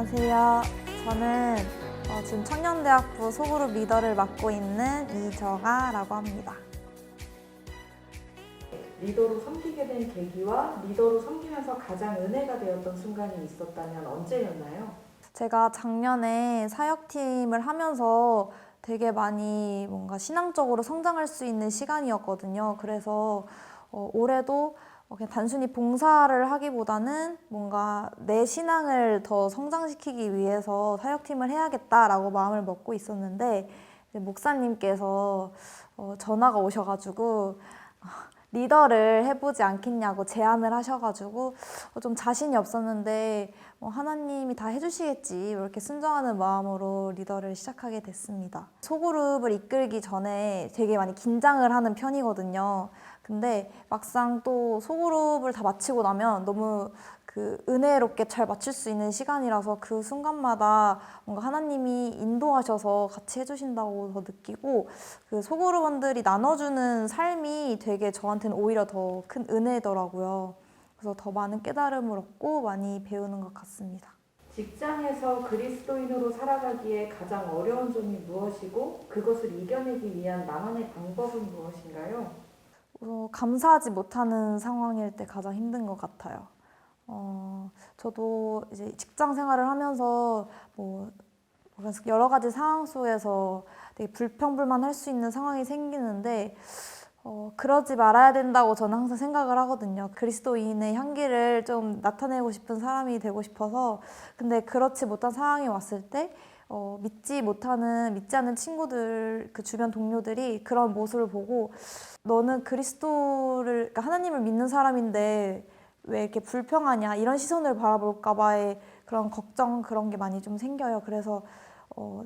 안녕하세요. 저는 지금 청년대학부 소그룹 리더를 맡고 있는 이정아라고 합니다. 리더로 섬기게 된 계기와 리더로 섬기면서 가장 은혜가 되었던 순간이 있었다면 언제였나요? 제가 작년에 사역팀을 하면서 되게 많이 뭔가 신앙적으로 성장할 수 있는 시간이었거든요. 그래서 올해도 그냥 단순히 봉사를 하기보다는 뭔가 내 신앙을 더 성장시키기 위해서 사역팀을 해야겠다라고 마음을 먹고 있었는데 목사님께서 전화가 오셔가지고 리더를 해보지 않겠냐고 제안을 하셔가지고 좀 자신이 없었는데 하나님이 다 해주시겠지 이렇게 순종하는 마음으로 리더를 시작하게 됐습니다. 소그룹을 이끌기 전에 되게 많이 긴장을 하는 편이거든요. 근데 막상 또 소그룹을 다 마치고 나면 너무 은혜롭게 잘 맞출 수 있는 시간이라서 그 순간마다 뭔가 하나님이 인도하셔서 같이 해주신다고 더 느끼고 소그룹원들이 나눠주는 삶이 되게 저한테는 오히려 더 큰 은혜더라고요. 그래서 더 많은 깨달음을 얻고 많이 배우는 것 같습니다. 직장에서 그리스도인으로 살아가기에 가장 어려운 점이 무엇이고 그것을 이겨내기 위한 나만의 방법은 무엇인가요? 감사하지 못하는 상황일 때 가장 힘든 것 같아요. 저도 이제 직장 생활을 하면서 여러 가지 상황 속에서 되게 불평불만할 수 있는 상황이 생기는데 그러지 말아야 된다고 저는 항상 생각을 하거든요. 그리스도인의 향기를 좀 나타내고 싶은 사람이 되고 싶어서. 근데 그렇지 못한 상황이 왔을 때 믿지 않는 친구들, 그 주변 동료들이 그런 모습을 보고 너는 그러니까 하나님을 믿는 사람인데 왜 이렇게 불평하냐 이런 시선을 바라볼까 봐의 그런 걱정 그런 게 많이 좀 생겨요. 그래서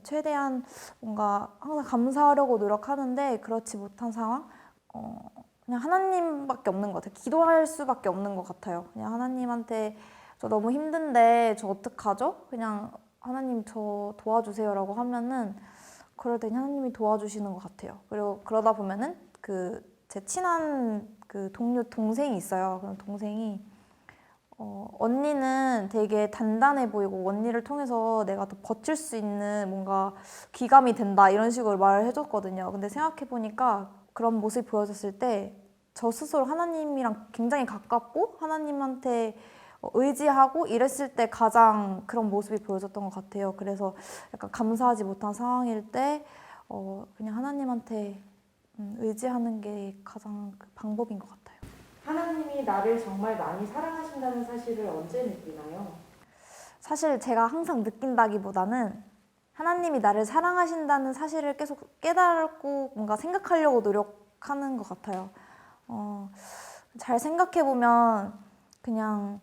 최대한 뭔가 항상 감사하려고 노력하는데 그렇지 못한 상황 그냥 하나님밖에 없는 것 같아요. 기도할 수밖에 없는 것 같아요. 그냥 하나님한테 저 너무 힘든데 저 어떡하죠? 그냥 하나님 저 도와주세요라고 하면은 그럴 때 하나님이 도와주시는 것 같아요. 그리고 그러다 보면은 제 친한 동생이 있어요. 그런 동생이 언니는 되게 단단해 보이고 언니를 통해서 내가 더 버틸 수 있는 뭔가 귀감이 된다 이런 식으로 말을 해줬거든요. 근데 생각해 보니까 그런 모습이 보여졌을 때 저 스스로 하나님이랑 굉장히 가깝고 하나님한테 의지하고 이랬을 때 가장 그런 모습이 보여졌던 것 같아요. 그래서 약간 감사하지 못한 상황일 때 그냥 하나님한테 의지하는 게 가장 방법인 것 같아요. 하나님이 나를 정말 많이 사랑하신다는 사실을 언제 느끼나요? 사실 제가 항상 느낀다기보다는 하나님이 나를 사랑하신다는 사실을 계속 깨닫고 뭔가 생각하려고 노력하는 것 같아요. 잘 생각해보면 그냥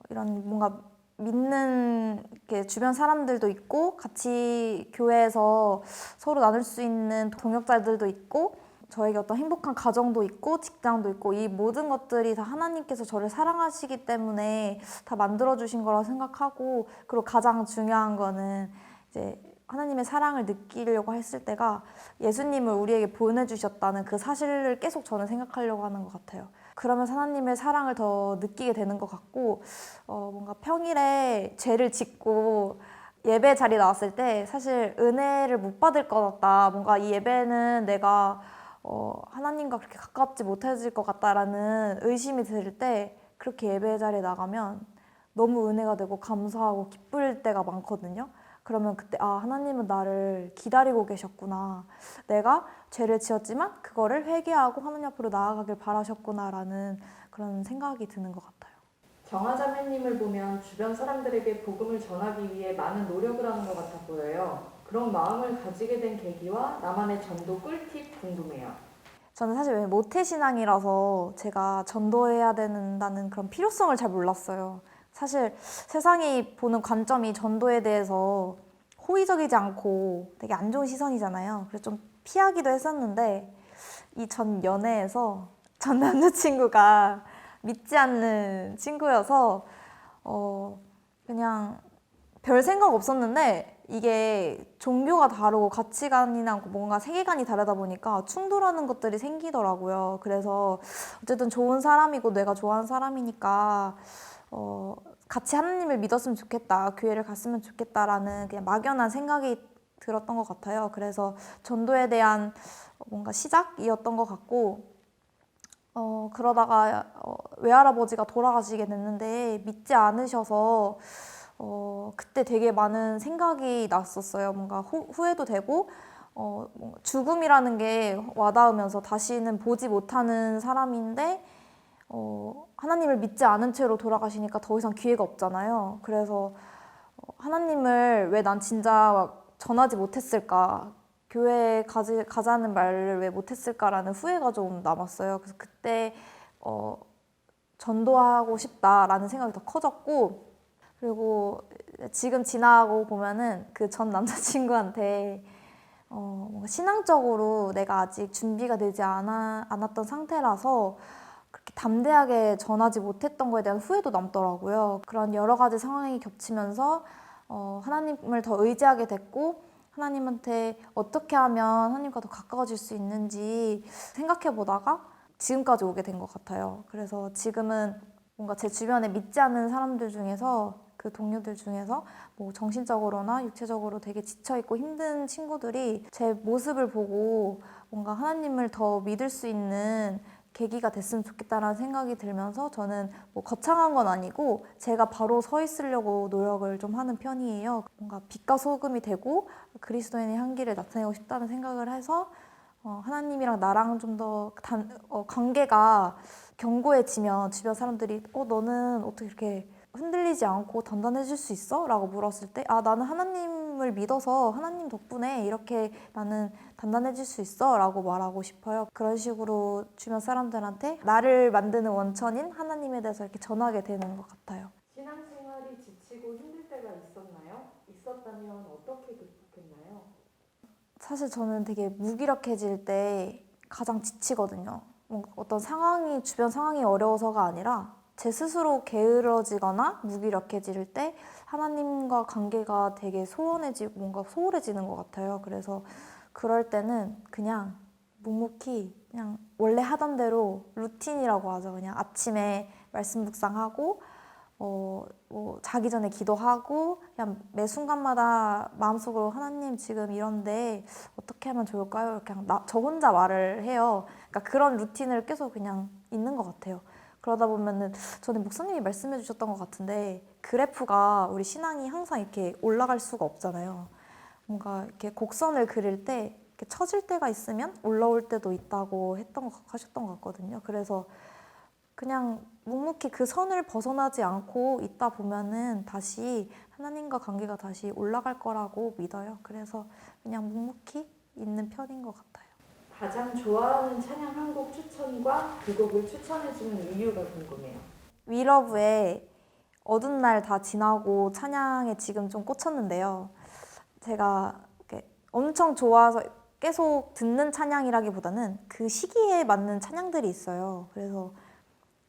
이런 뭔가 믿는 주변 사람들도 있고 같이 교회에서 서로 나눌 수 있는 동역자들도 있고 저에게 어떤 행복한 가정도 있고 직장도 있고 이 모든 것들이 다 하나님께서 저를 사랑하시기 때문에 다 만들어주신 거라고 생각하고 그리고 가장 중요한 거는 이제 하나님의 사랑을 느끼려고 했을 때가 예수님을 우리에게 보내주셨다는 그 사실을 계속 저는 생각하려고 하는 것 같아요. 그러면 하나님의 사랑을 더 느끼게 되는 것 같고 뭔가 평일에 죄를 짓고 예배 자리 나왔을 때 사실 은혜를 못 받을 것 같다. 뭔가 이 예배는 내가 하나님과 그렇게 가깝지 못해질 것 같다라는 의심이 들 때 그렇게 예배 자리에 나가면 너무 은혜가 되고 감사하고 기쁠 때가 많거든요. 그러면 그때 하나님은 나를 기다리고 계셨구나. 내가 죄를 지었지만 그거를 회개하고 하나님 앞으로 나아가길 바라셨구나라는 그런 생각이 드는 것 같아요. 정화자매님을 보면 주변 사람들에게 복음을 전하기 위해 많은 노력을 하는 것 같아 보여요. 그런 마음을 가지게 된 계기와 나만의 전도 꿀팁 궁금해요. 저는 사실 모태신앙이라서 제가 전도해야 된다는 그런 필요성을 잘 몰랐어요. 사실 세상이 보는 관점이 전도에 대해서 호의적이지 않고 되게 안 좋은 시선이잖아요. 그래서 좀 피하기도 했었는데 이 전 연애에서 전 남자친구가 믿지 않는 친구여서 그냥 별 생각 없었는데 이게 종교가 다르고 가치관이나 뭔가 세계관이 다르다 보니까 충돌하는 것들이 생기더라고요. 그래서 어쨌든 좋은 사람이고 내가 좋아하는 사람이니까 같이 하나님을 믿었으면 좋겠다, 교회를 갔으면 좋겠다라는 그냥 막연한 생각이 들었던 것 같아요. 그래서 전도에 대한 뭔가 시작이었던 것 같고, 그러다가 외할아버지가 돌아가시게 됐는데 믿지 않으셔서 그때 되게 많은 생각이 났었어요. 뭔가 후회도 되고 뭔가 죽음이라는 게 와닿으면서 다시는 보지 못하는 사람인데 하나님을 믿지 않은 채로 돌아가시니까 더 이상 기회가 없잖아요. 그래서 하나님을 왜 난 진짜 전하지 못했을까? 교회에 가자는 말을 왜 못했을까라는 후회가 좀 남았어요. 그래서 그때 전도하고 싶다라는 생각이 더 커졌고, 그리고 지금 지나고 보면은 그 전 남자친구한테 뭔가 신앙적으로 내가 아직 준비가 되지 않았던 상태라서 그렇게 담대하게 전하지 못했던 거에 대한 후회도 남더라고요. 그런 여러 가지 상황이 겹치면서 하나님을 더 의지하게 됐고, 하나님한테 어떻게 하면 하나님과 더 가까워질 수 있는지 생각해 보다가 지금까지 오게 된 것 같아요. 그래서 지금은 뭔가 제 주변에 믿지 않는 사람들 중에서, 그 동료들 중에서 뭐 정신적으로나 육체적으로 되게 지쳐있고 힘든 친구들이 제 모습을 보고 뭔가 하나님을 더 믿을 수 있는 계기가 됐으면 좋겠다라는 생각이 들면서 저는 뭐 거창한 건 아니고 제가 바로 서 있으려고 노력을 좀 하는 편이에요. 뭔가 빛과 소금이 되고 그리스도인의 향기를 나타내고 싶다는 생각을 해서 하나님이랑 나랑 좀 더 관계가 견고해지면 주변 사람들이 너는 어떻게 이렇게 흔들리지 않고 단단해질 수 있어? 라고 물었을 때 나는 하나님을 믿어서 하나님 덕분에 이렇게 나는 단단해질 수 있어 라고 말하고 싶어요. 그런 식으로 주변 사람들한테 나를 만드는 원천인 하나님에 대해서 이렇게 전하게 되는 것 같아요. 신앙생활이 지치고 힘들 때가 있었나요? 있었다면 어떻게 극복했나요? 사실 저는 되게 무기력해질 때 가장 지치거든요. 뭔가 어떤 상황이, 주변 상황이 어려워서가 아니라 제 스스로 게으러지거나 무기력해질 때 하나님과 관계가 되게 소원해지고 뭔가 소홀해지는 것 같아요. 그래서 그럴 때는 그냥 묵묵히 그냥 원래 하던 대로 루틴이라고 하죠. 그냥 아침에 말씀 묵상하고 뭐 자기 전에 기도하고 그냥 매 순간마다 마음속으로 하나님 지금 이런데 어떻게 하면 좋을까요? 이렇게 그냥 저 혼자 말을 해요. 그러니까 그런 루틴을 계속 그냥 있는 것 같아요. 그러다 보면은 전에 목사님이 말씀해 주셨던 것 같은데 그래프가 우리 신앙이 항상 이렇게 올라갈 수가 없잖아요. 뭔가 이렇게 곡선을 그릴 때 이렇게 처질 때가 있으면 올라올 때도 있다고 하셨던 것 같거든요. 그래서 그냥 묵묵히 그 선을 벗어나지 않고 있다 보면은 다시 하나님과 관계가 다시 올라갈 거라고 믿어요. 그래서 그냥 묵묵히 있는 편인 것 같아요. 가장 좋아하는 찬양 한 곡 추천과 그 곡을 추천해주는 이유가 궁금해요. 위러브의 어두운 날 다 지나고 찬양에 지금 좀 꽂혔는데요. 제가 이렇게 엄청 좋아서 계속 듣는 찬양이라기보다는 그 시기에 맞는 찬양들이 있어요. 그래서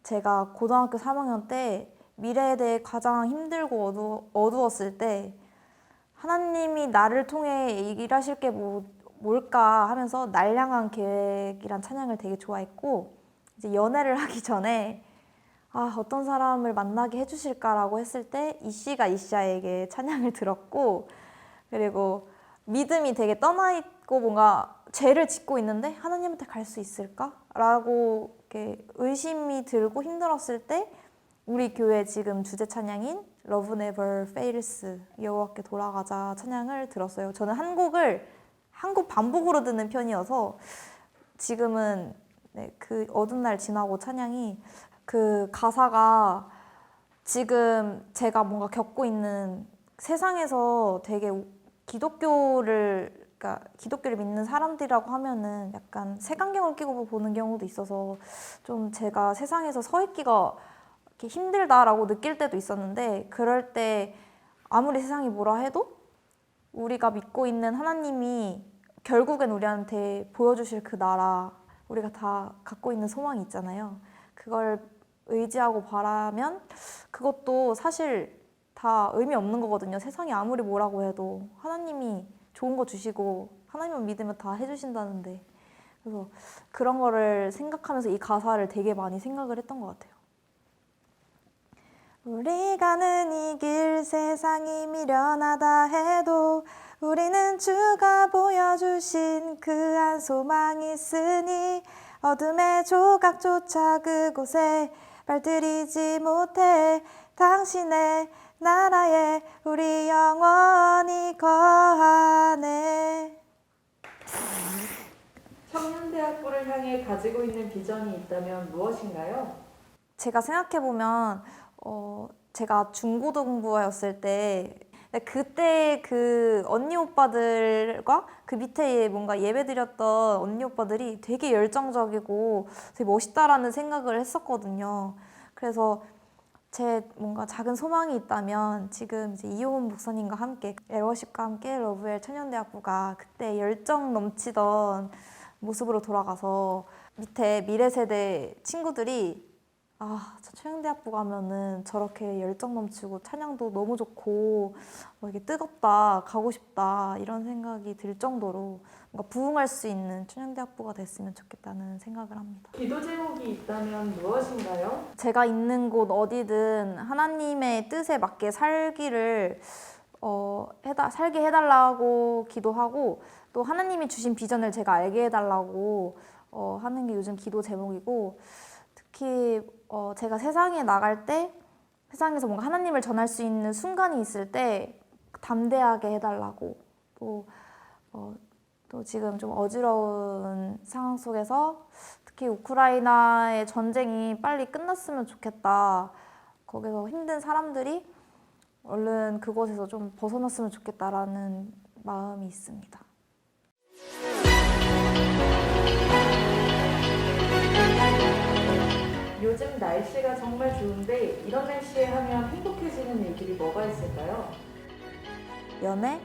제가 고등학교 3학년 때 미래에 대해 가장 힘들고 어두웠을 때 하나님이 나를 통해 일하실 게 뭘까 하면서 날 향한 계획이란 찬양을 되게 좋아했고, 이제 연애를 하기 전에 어떤 사람을 만나게 해주실까라고 했을 때 이씨가 이샤에게 찬양을 들었고, 그리고 믿음이 되게 떠나있고 뭔가 죄를 짓고 있는데 하나님한테 갈 수 있을까? 라고 이렇게 의심이 들고 힘들었을 때 우리 교회 지금 주제 찬양인 Love Never Fails, 여호와께 돌아가자 찬양을 들었어요. 저는 한 곡 반복으로 듣는 편이어서 지금은 그 어두운 날 지나고 찬양이 그 가사가 지금 제가 뭔가 겪고 있는 세상에서 되게 그러니까 기독교를 믿는 사람들이라고 하면은 약간 색안경을 끼고 보는 경우도 있어서 좀 제가 세상에서 서 있기가 이렇게 힘들다라고 느낄 때도 있었는데, 그럴 때 아무리 세상이 뭐라 해도 우리가 믿고 있는 하나님이 결국엔 우리한테 보여주실 그 나라, 우리가 다 갖고 있는 소망이 있잖아요. 그걸 의지하고 바라면 그것도 사실 다 의미 없는 거거든요. 세상이 아무리 뭐라고 해도 하나님이 좋은 거 주시고 하나님만 믿으면 다 해주신다는데. 그래서 그런 거를 생각하면서 이 가사를 되게 많이 생각을 했던 것 같아요. 우리 가는 이 길 세상이 미련하다 해도 우리는 주가 보여주신 그 한 소망이 있으니 어둠의 조각조차 그곳에 발들이지 못해 당신의 나라에 우리 영원히 거하네. 청년대학부를 향해 가지고 있는 비전이 있다면 무엇인가요? 제가 생각해보면 제가 중고등부였을 때 그때 그 언니 오빠들과 그 밑에 뭔가 예배드렸던 언니 오빠들이 되게 열정적이고 되게 멋있다라는 생각을 했었거든요. 그래서 제 뭔가 작은 소망이 있다면 지금 이제 이호은 목사님과 함께 에어십과 함께 러브웰 청년대학부가 그때 열정 넘치던 모습으로 돌아가서 밑에 미래 세대 친구들이 저 청년대학부 가면은 저렇게 열정 넘치고 찬양도 너무 좋고 이게 뜨겁다, 가고 싶다 이런 생각이 들 정도로 뭔가 부흥할 수 있는 청년대학부가 됐으면 좋겠다는 생각을 합니다. 기도 제목이 있다면 무엇인가요? 제가 있는 곳 어디든 하나님의 뜻에 맞게 살기를 살게 해달라고 기도하고 또 하나님이 주신 비전을 제가 알게 해달라고 하는 게 요즘 기도 제목이고 특히 제가 세상에 나갈 때 세상에서 뭔가 하나님을 전할 수 있는 순간이 있을 때 담대하게 해달라고 또 지금 좀 어지러운 상황 속에서 특히 우크라이나의 전쟁이 빨리 끝났으면 좋겠다. 거기서 힘든 사람들이 얼른 그곳에서 좀 벗어났으면 좋겠다라는 마음이 있습니다. 요즘 날씨가 정말 좋은데 이런 날씨에 하면 행복해지는 일들이 뭐가 있을까요? 연애?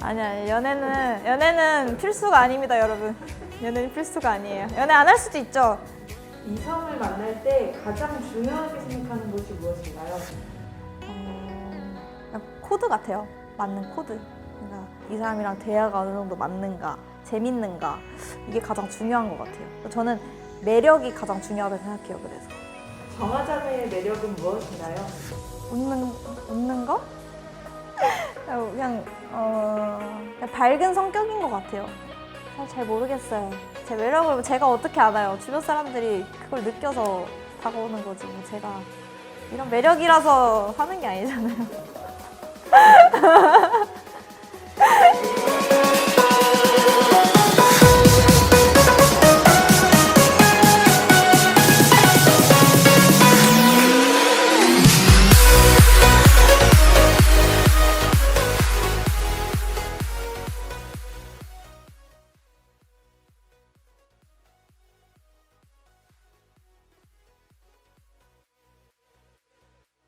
아니야, 연애는 필수가 아닙니다, 여러분. 연애는 필수가 아니에요. 연애 안 할 수도 있죠. 이성을 만날 때 가장 중요하게 생각하는 것이 무엇인가요? 그냥 코드 같아요. 맞는 코드. 그러니까 이 사람이랑 대화가 어느 정도 맞는가, 재밌는가 이게 가장 중요한 것 같아요. 저는 매력이 가장 중요하다고 생각해요. 그래서 정화자매의 매력은 무엇인가요? 웃는 거? 그냥 밝은 성격인 것 같아요. 잘 모르겠어요. 제 매력을 제가 어떻게 알아요? 주변 사람들이 그걸 느껴서 다가오는 거지. 제가 이런 매력이라서 하는 게 아니잖아요.